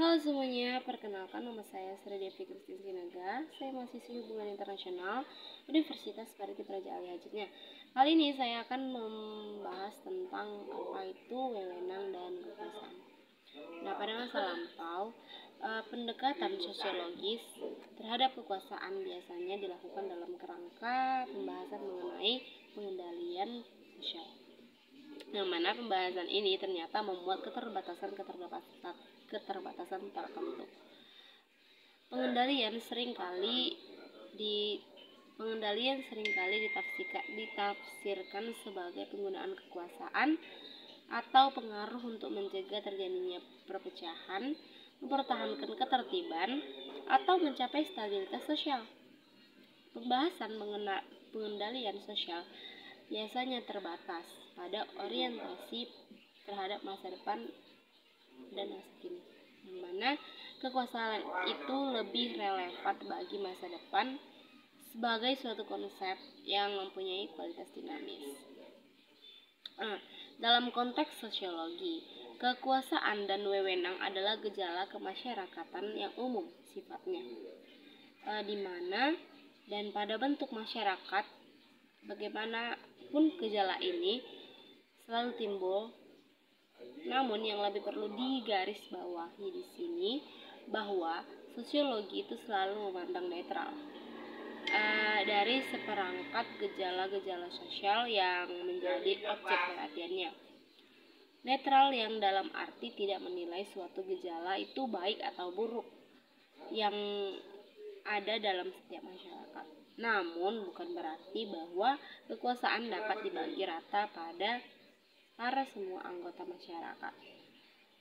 Halo semuanya, perkenalkan nama saya Sri Devi Kristin Sinaga. Saya mahasiswi Hubungan Internasional Universitas Pariti Praja Ali Hajatnya. Kali ini saya akan membahas tentang apa itu wewenang dan kekuasaan. Nah, pada masa lampau, pendekatan sosiologis terhadap kekuasaan biasanya dilakukan dalam kerangka pembahasan mengenai pengendalian sosial. Yang mana pembahasan ini ternyata memuat keterbatasan tertentu. Pengendalian seringkali ditafsirkan sebagai penggunaan kekuasaan atau pengaruh untuk mencegah terjadinya perpecahan, mempertahankan ketertiban, atau mencapai stabilitas sosial. Pembahasan pengendalian sosial biasanya terbatas pada orientasi terhadap masa depan dan masa kini, yang mana kekuasaan itu lebih relevan bagi masa depan sebagai suatu konsep yang mempunyai kualitas dinamis. Dalam konteks sosiologi, kekuasaan dan wewenang adalah gejala kemasyarakatan yang umum sifatnya, di mana dan pada bentuk masyarakat, bagaimanapun gejala ini selalu timbul. Namun yang lebih perlu digarisbawahi di sini bahwa sosiologi itu selalu memandang netral dari seperangkat gejala-gejala sosial yang menjadi objek perhatiannya. Netral yang dalam arti tidak menilai suatu gejala itu baik atau buruk yang ada dalam setiap masyarakat. Namun bukan berarti bahwa kekuasaan dapat dibagi rata pada semua anggota masyarakat.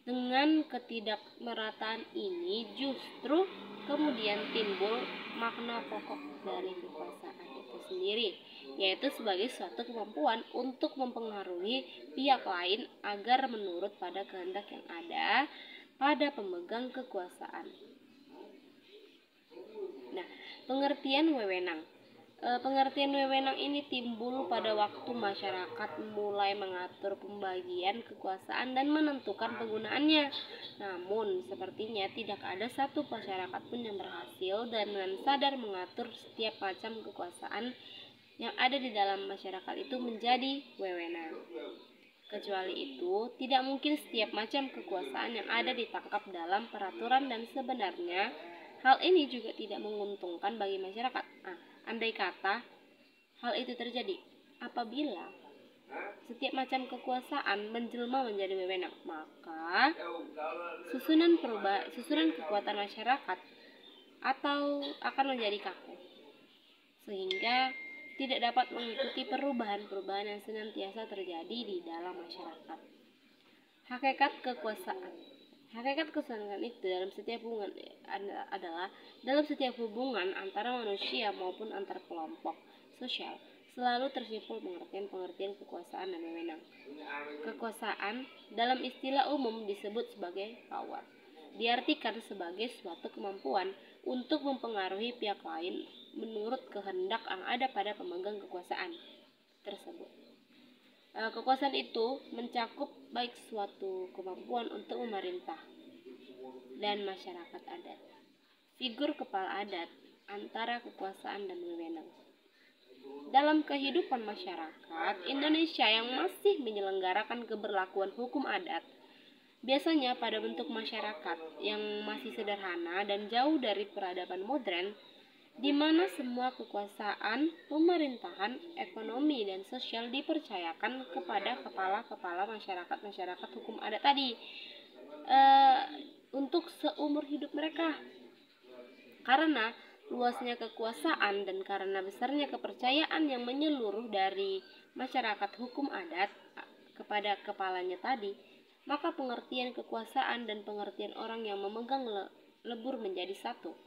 Dengan ketidakmerataan ini justru kemudian timbul makna pokok dari kekuasaan itu sendiri, yaitu sebagai suatu kemampuan untuk mempengaruhi pihak lain agar menurut pada kehendak yang ada pada pemegang kekuasaan. Nah, pengertian wewenang ini timbul pada waktu masyarakat mulai mengatur pembagian kekuasaan dan menentukan penggunaannya. Namun, sepertinya tidak ada satu masyarakat pun yang berhasil dengan sadar mengatur setiap macam kekuasaan yang ada di dalam masyarakat itu menjadi wewenang. Kecuali itu, tidak mungkin setiap macam kekuasaan yang ada ditangkap dalam peraturan dan sebenarnya hal ini juga tidak menguntungkan bagi masyarakat. Andai kata hal itu terjadi, apabila setiap macam kekuasaan menjelma menjadi wewenang, maka susunan kekuatan masyarakat akan menjadi kaku, sehingga tidak dapat mengikuti perubahan-perubahan yang senantiasa terjadi di dalam masyarakat. Hakikat kekuasaan itu dalam setiap hubungan antara manusia maupun antar kelompok sosial selalu tersimpul pengertian kekuasaan dan wewenang. Kekuasaan dalam istilah umum disebut sebagai power. Diartikan sebagai suatu kemampuan untuk mempengaruhi pihak lain menurut kehendak yang ada pada pemegang kekuasaan tersebut. Kekuasaan itu mencakup baik suatu kemampuan untuk memerintah dan masyarakat adat, figur kepala adat antara kekuasaan dan wewenang. Dalam kehidupan masyarakat Indonesia yang masih menyelenggarakan keberlakuan hukum adat, biasanya pada bentuk masyarakat yang masih sederhana dan jauh dari peradaban modern, di mana semua kekuasaan, pemerintahan, ekonomi, dan sosial dipercayakan kepada kepala-kepala masyarakat hukum adat tadi untuk seumur hidup mereka. Karena luasnya kekuasaan dan karena besarnya kepercayaan yang menyeluruh dari masyarakat hukum adat kepada kepalanya tadi, maka pengertian kekuasaan dan pengertian orang yang memegang lebur menjadi satu.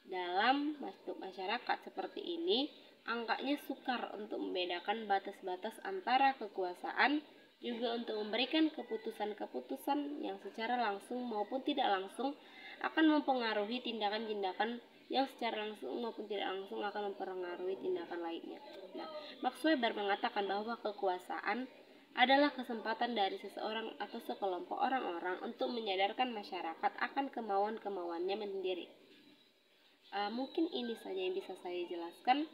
Dalam masyarakat seperti ini, angkanya sukar untuk membedakan batas-batas antara kekuasaan, juga untuk memberikan keputusan-keputusan yang secara langsung maupun tidak langsung akan mempengaruhi tindakan-tindakan yang secara langsung maupun tidak langsung akan mempengaruhi tindakan lainnya. Nah, Max Weber mengatakan bahwa kekuasaan adalah kesempatan dari seseorang atau sekelompok orang-orang untuk menyadarkan masyarakat akan kemauan-kemauannya sendiri. Mungkin ini saja yang bisa saya jelaskan.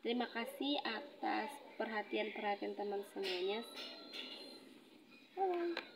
Terima kasih atas perhatian teman semuanya. Bye.